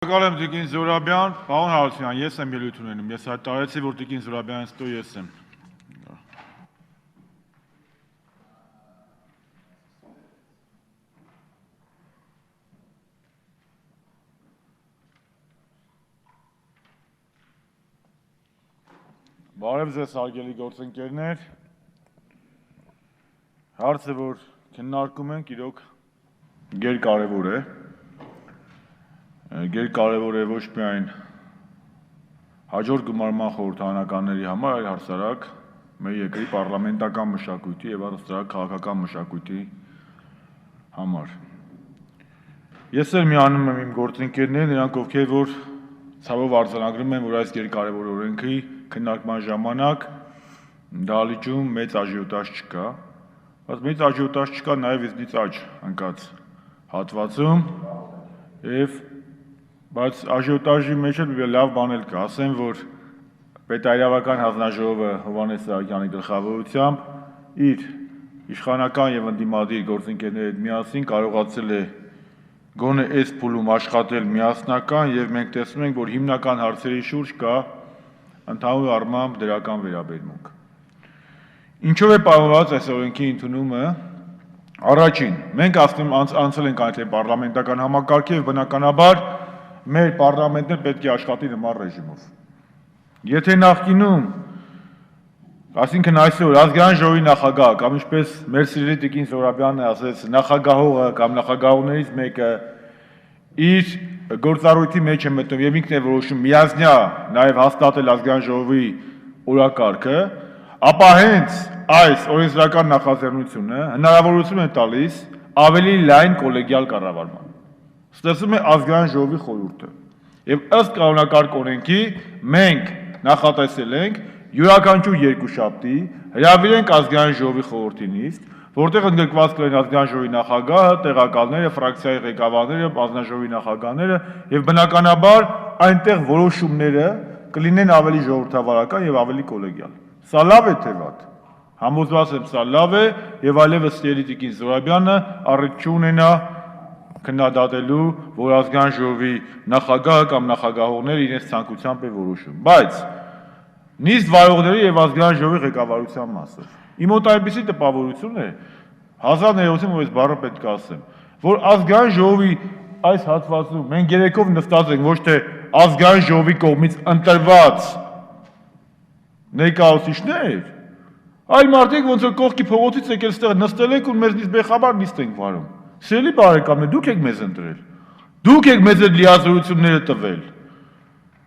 Շնորհակալ եմ Տիկին Զորաբյան, պարոն Հարությունյան, ես եմ ելույթ ունենում, ես հայտարարեցի, որ Տիկին Զորաբյանից հետո ես եմ։ Բարև ձեզ հարգելի գործընկերներ, հարցը, որ քննարկում ենք, իրոք գերկարևոր է։ Գերկարևոր է ոչ միայն հաջորդ գումարման խորհրդարանականների համար, այլ հասարակ մեր երկրի պարլամենտական մշակույթի եւ առհասարակ քաղաքական մշակույթի համար։ Ես էլ միանում եմ իմ գործընկերներին, նրանք ովքեր որ ցավով արձանագրում են, որ այս գերկարևոր օրենքի քննարկման ժամանակ դահլիճում մեծ աժիոտաժ չկա, բայց մեծ աժիոտաժ չկա նաեւ իզնից աջ ընկած հատվածում եւ բայց աժիոտաժի մեջ էլ լավ բան էլ կա, ասեմ, որ պետայրավական հանձնաժողովը Հովհաննես Սահակյանի գլխավորությամբ իր իշխանական եւ ընդդիմադիր գործընկերների հետ միասին կարողացել է գոնե այս փուլում աշխատել միասնական եւ մենք տեսնում ենք, որ հիմնական հարցերի շուրջ կա ընդհանուր առմամբ դրական վերաբերմունք։ Ինչով է պայմանավորված այս օրենքի ընդունումը։ Առաջին, մենք անցել ենք այդ պարլամենտական համակարգի եւ բնականաբար մեր պարլամենտն պետք է աշխատի նման ռեժիմով։ Եթե նախկինում, այսինքն այսօր ազգային ժողովի նախագահ կամ ինչպես մեր սիրելի Տիկին Զորաբյանն ասեց, նախագահողը կամ նախագահներից մեկը իր գործառույթի մեջ է մտնում եւ ինքն է որոշում միազնյա նաեւ հաստատել ազգային ժողովի օրակարգը, ապա հենց այս օրենսդրական նախաձեռնությունը հնարավորություն է տալիս ավելի լայն կոլեգիալ կառավարման։ Ստեղծում է ազգային ժողովի խորհուրդը եւ ըստ կանոնակարգ օրենքի մենք նախատեսել ենք յուրաքանչյուր երկուշաբթի հրավիրենք ազգային ժողովի խորհրդի նիստ, որտեղ ընդգրկված կլինեն ազգային ժողովի նախագահը, տեղակալները, ֆրակցիայի ղեկավարները, ազգային նախագահները եւ բնականաբար այնտեղ որոշումները կլինեն ավելի ժողովրդավարական եւ ավելի կոլեգիալ։ Սա լավ է թե վատ։ Համոզված եմ սա լավ է եւ այլևս Տիկին Զորաբյանը առիթ չունենա քննադատելու, որ ազգային ժողովի նախագահը կամ նախագահողները իրենց ցանկությամբ է որոշում։ Բայց նիստ վարողների եւ ազգային ժողովի ղեկավարության մասը։ Իմ մոտ այնպիսի տպավորություն է, 1000 ներողություն, որ այս բառը պետք է ասեմ, որ ազգային ժողովի այս հատվածում մենք երեքով նստած ենք ոչ թե ազգային ժողովի կողմից ընտրված ներկայացուցիչներ, այլ մարդիկ ոնց որ կողքի փողոցից եկել ստեղ նստել եք ու մեզնից բեխաբար նիստ ենք վարում։ Սիրելի բարեկամներ, դուք եք մեզ ընտրել։ Դուք եք մեզ այդ լիազորությունները տվել։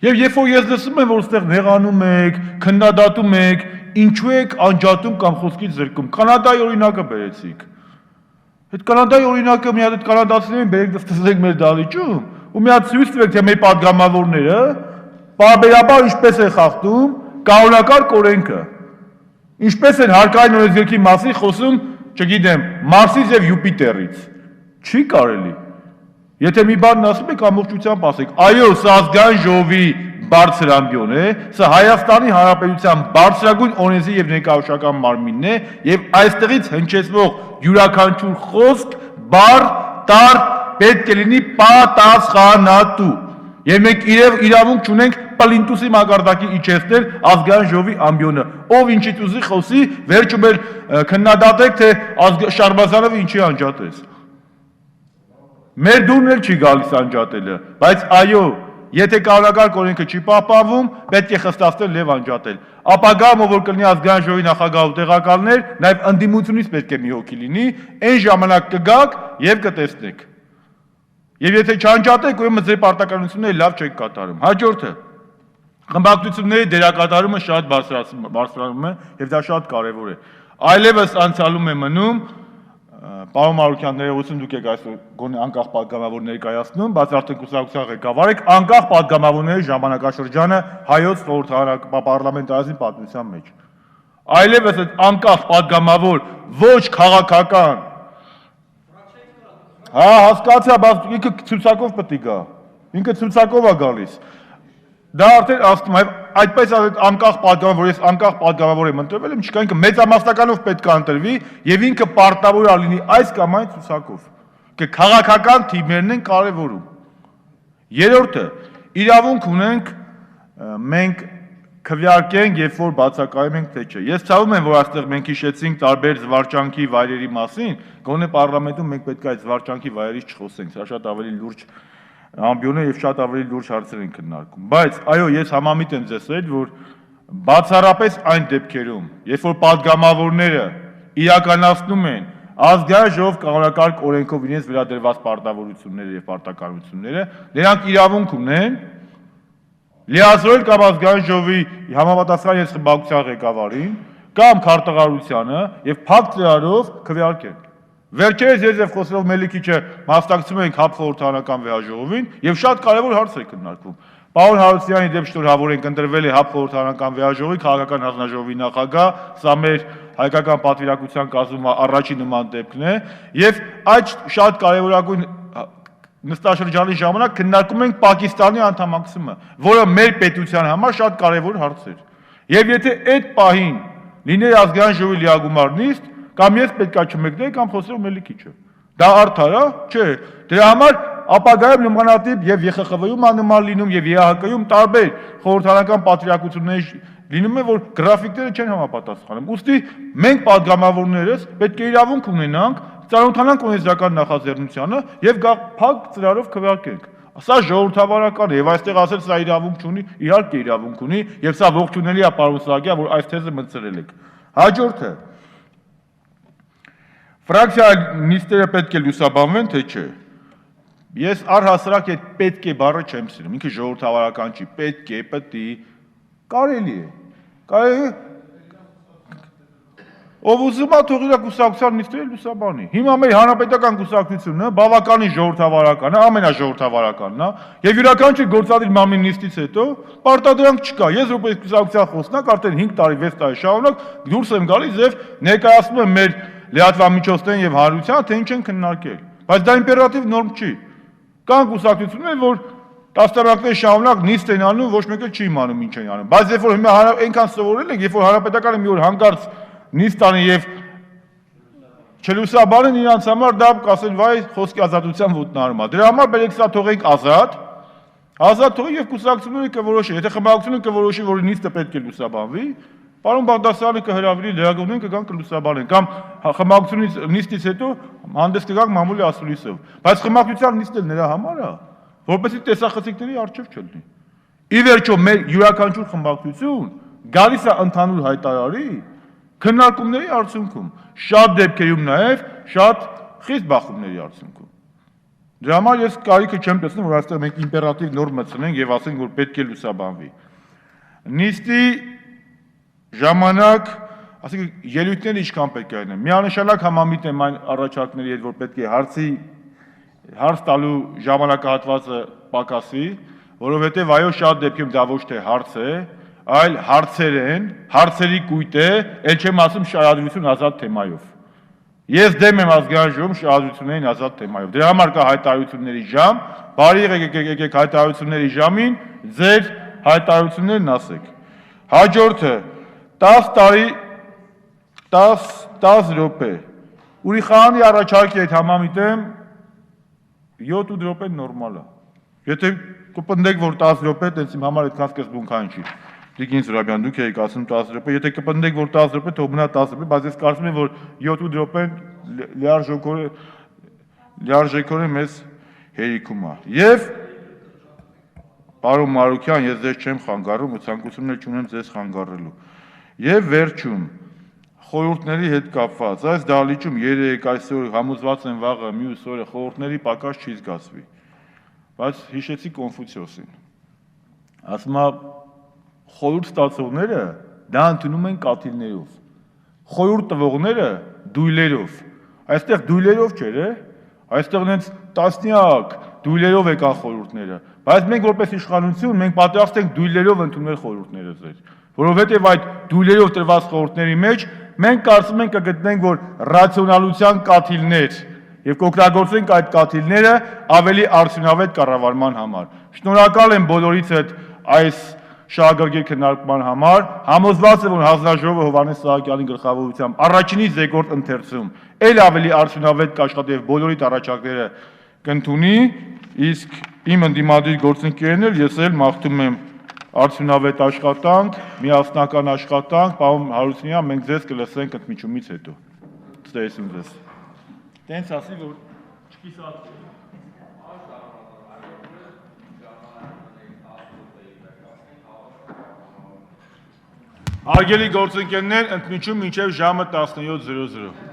Եվ երբ որ ես լսում եմ, որ ստեղ նեղանում եք, քննադատում եք, ինչու եք անջատում կամ խոսքից զրկում։ Կանադայի օրինակը բերեցիք։ Այդ կանադայի օրինակը մի հատ այդ կանադացիներին բերեք դստենք մեր դահլիճում ու մի հատ ցույց տվեք, թե մեր падգամավորները պարբերաբար ինչպես են խախտում կանոնակարգ օրենքը։ Ինչպես են հարկային օրենսգրքի մասին խոսում, չգիտեմ, Մարսից եւ Յուպիտերից։ Չի կարելի։ Եթե մի բան ասում եք, ամբողջությամբ ասեք, այո, սա ազգային ժողովի բարձր ամբիոն է, սա Հայաստանի Հանրապետության բարձրագույն օրենսի եւ ներկայացական մարմինն է եւ այստեղից հնչեցվող յուրաքանչյուր խոսք, բառ, տառ պետք է լինի պատասխանատու։ Եվ մենք իրավունք չունենք պլինտուսի մակարդակի իջեցնել ազգային ժողովի ամբիոնը։ Ով ինչից ուզի խոսի, վերջում էլ քննադատեք, թե Շարմազանովը ինչի անջատեց։ Մեր դուրն էլ չի գալիս անջատելը, բայց այո, եթե կանոնակարգ օրենքը չի պահպանվում, պետք է խստացնել եւ անջատել։ Ապագայում որ կլինի ազգային ժողովի նախագահ ու տեղակալներ, նաեւ ընդդիմությունից պետք է մի հոգի լինի, այն ժամանակ կգաք եւ կտեսնեք։ Եվ եթե չանջատեք, ուրեմն ձեր պարտականությունները լավ չեք կատարում։ Հաջորդը խմբակցությունների դերակատարումը շատ բարձրանում է եւ դա շատ կարեւոր է։ Այլևս անցյալում է մնում Պարոն Մարուկյան, ներողություն, դուք եք այսօր գոնե անկախ պատգամավոր ներկայացնում, բայց արդեն կուսակցության ղեկավար եք, անկախ պատգամավորների ժամանակաշրջանը հայոց պարլամենտարիզմի պատմության մեջ։ Այլևս այդ անկախ պատգամավոր ոչ քաղաքական Հա, հասկացա, բայց ինքը ցուցակով պետք է գա։ Ինքը ցուցակով է գալիս։ Դա արդեն ասում եմ, այդպես անկախ պատգամավոր, որ ես անկախ պատգամավոր եմ ընտրվել եմ, չկա ինքը մեծամասնականով պետք է ընտրվի եւ ինքը պարտավոր է լինի այս կամ այն ցուցակով։ Քաղաքական թիմերն են կարևորում։ Երրորդը, իրավունք ունենք մենք քվեարկենք, երբ որ բացակայում ենք թե չէ։ Ես ցավում եմ, որ այստեղ մենք հիշեցինք տարբեր զվարճանքի վայրերի մասին, գոնե պարլամենտում մենք պետք է այդ զվարճանքի վայրից չխոսենք, սա շատ ավելի լուրջ ամբիոն է եւ շատ ավելի լուրջ հարցեր են քննարկում։ Բայց այո, ես համամիտ եմ ձեզ հետ, որ բացառապես այն դեպքերում, երբ որ падգամավորները իրականացնում են ազգային ժողով կանոնակարգ օրենքով իրենց վերադրված պարտավորությունները եւ պարտականությունները, նրանք իրավունք ունեն լիազորել կամ ազգային ժողովի համապատասխան խմբակցության ղեկավարին կամ քարտուղարությանը եւ փակ ծրարով քվեարկել։ Վերջերս ես եւ Խոսրով Մելիքիչը մասնակցում ենք ՀԱՊ խորհրդարանական վեհաժողովին եւ շատ կարեւոր հարց է քննարկվում։ Պարոն Հարությունյանի դեմ շնորհավորենք ընտրվել է ՀԱՊ խորհրդարանական վեհաժողովի քաղաքական հանձնաժողովի նախագահ, սա մեր հայկական պատվիրակության կազմում առաջին նման դեպքն է եւ այդ շատ կարեւորագույն նստաշրջանի ժամանակ քննարկում ենք Պակիստանի անդամակցումը, որը մեր պետության համար շատ կարեւոր հարց էր։ Եվ եթե այդ պահին լիներ ազգային ժողովի լիագումար նիստ, կամ ես պետքա չմեկնեի կամ Խոսրով Մելիքիչը։ Դա արդար է, չէ։ Դրա համար ապագայում նմանատիպ եւ ԵԽԽՎ-ում աննման լինում եւ ԵԱՀԿ-ում տարբեր խորհրդարանական պատվիրակություններ լինում է, որ գրաֆիկները չեն համապատասխանում։ Ուստի մենք падգամավորներս պետք է իրավունք ունենանք ծանոթանանք ունեցական նախաձեռնությանը եւ փակ ծրարով քվեարկենք։ Սա ժողովրդավարական է եւ այստեղ ասել սա իրավունք չունի, իհարկե իրավունք ունի եւ սա ողջունելի է պարոն Սահակյան, որ այս թեզը մտցրել եք։ Հաջորդը ֆրակցիայի նիստերը պետք է լուսաբանվեն, թե չէ։ Ես առհասարակ այդ պետք է բառը չեմ սիրում, ինքը ժողովրդավարական չի, պետք է, պետք է, կարելի է։ Կարելի ով ուզում է թող իր կուսակցության նիստերը լուսաբանի։ Հիմա մեր հանրապետական կուսակցությունը բավականին ժողովրդավարական է, ամենաժողովրդավարականն է, եւ յուրաքանչյուր գործադիր մամլի նիստից հետո պարտադրանք չկա։ Ես որպես կուսակցության խոսնակ արդեն 5 տարի, 6 տարի շարունակ դուրս եմ գալիս եւ ներկայացնում եմ մեր լրատվամիջոցներին եւ հանրությանը, թե ինչ են քննարկել։ Բայց դա իմպերատիվ նորմ չի։ Կան կուսակցություններ, որ տասնամյակներ շարունակ նիստ են անում, ոչ մեկը չի իմանում ինչ են անում։ Բայց երբ որ հիմա այնքան սովորել ենք, երբ որ հանրապետականը մի օր հանկարծ նիստ անի եւ չլուսաբանեն իրանց համար, դա կասեն վայ խոսքի ազատության ոտնահարում է։ Դրա համար բերեք սա թողենք ազատ թողի եւ կուսակցությունները կորոշի։ Եթե խմբակցությունը կորոշի, որ նիստը պետք է լուսաբանվի, պարոն Բաղդասարյանը կհրավիրի լրագրողներին կգան կլուսաբանեն կամ խմբակցությունից նիստից հետո հանդես կգանք մամուլի ասուլիսով։ Բայց խմբակցության նիստը նրա համար է, որպեսզի տեսախցիկների առջև չլինի։ Ի վերջո մեր յուրաքանչյուր խմբակցություն գալիս է ընդհանուր հայտարարի քննարկումների արդյունքում, շատ դեպքերում նաև շատ խիստ բախումների արդյունքում։ Դրա համար ես կարիքը չեմ տեսնում, որ այստեղ մենք իմպերատիվ նորմ մտցնենք եւ ասենք, որ պետք է լուսաբանվի։ Նիստի ժամանակ, ասենք ելույթները ինչքան պետք է լինեն։ Միանշանակ համամիտ եմ այն առաջարկների հետ, որ պետք է հարց տալու ժամանակահատվածը պակասի, որովհետեւ այո շատ դեպքերում դա ոչ թե հարց է, այլ հարցեր են, հարցերի կույտ է, ել չեմ ասում շարադրություն ազատ թեմայով։ Ես դեմ եմ ազգային ժողովում շարադրություններին ազատ թեմայով։ Դրա համար կա հայտարարությունների ժամ, բարի եկեք հայտարարությունների ժամին ձեր հայտարարություններն ասեք։ Հաջորդը 10 տարի 10 րոպե։ Ուրիխանի առաջարկի հետ համամիտ եմ 7 րոպեն նորմալ է։ Եթե կպնդեք, որ 10 րոպե, տենց իմ համար այդքան սկզբունքային չի։ Տիկին Սուրաբյան, դուք եք ասում 10 րոպե, եթե կպնդեք, որ 10 րոպե, թող մնա 10 րոպե, բայց ես կարծում եմ, որ 7 րոպեն լիարժեքորեն մեզ հերիքում է։ Եվ պարոն Մարուկյան, ես ձեզ չեմ խանգարում, ու ցանկություններ չունեմ ձեզ խանգարելու։ Եվ վերջում խորհուրդների հետ կապված, այս դահլիճում 3 այսօր համոզված են վաղը մյուս օրը խորհուրդների պակաս չի զգացվի։ Բայց հիշեցի Կոնֆուցիոսին։ Ասում է խորհուրդ ստացողները դա ընդունում են կաթիլներով, խորհուրդ տվողները դույլերով, այստեղ դույլերով չէր է, այստեղ նենց տասնյակ դույլերով եկան խորհուրդները, բայց մենք որպես իշխանություն մենք պատրաստ ենք դույլերով ընդունել խորհուրդները ձեր, որովհետև այդ դույլերով տրված խորհուրդների մեջ մենք կարծում ենք կգտնենք, որ ռացիոնալության կաթիլներ եւ կօգտագործենք այդ կաթիլները ավելի արդյունավետ կառավարման համար։ Շնորհակալ եմ բոլորից հետ այս շահագրգիռ քննարկման համար, համոզված եմ, որ հանձնաժողովը Հովհաննես Սահակյանի գլխավորությամբ առաջինից երկրորդ ընթերցում ել ավելի արդյունավետ կաշխատի եւ բոլորիդ առաջարկները կընդունի, իսկ Իմ ընդդիմադիր գործընկերներ, ես էլ մաղթում եմ արդյունավետ աշխատանք, միասնական աշխատանք, պարոն Հարությունյան, մենք ձեզ կլսենք ընդմիջումից հետո։ Ցտեսություն ձեզ։ Տենց ասի, որ չկիսացվի։ Հարգելի գործընկերներ, ընդմիջում մինչև ժամը 17:00։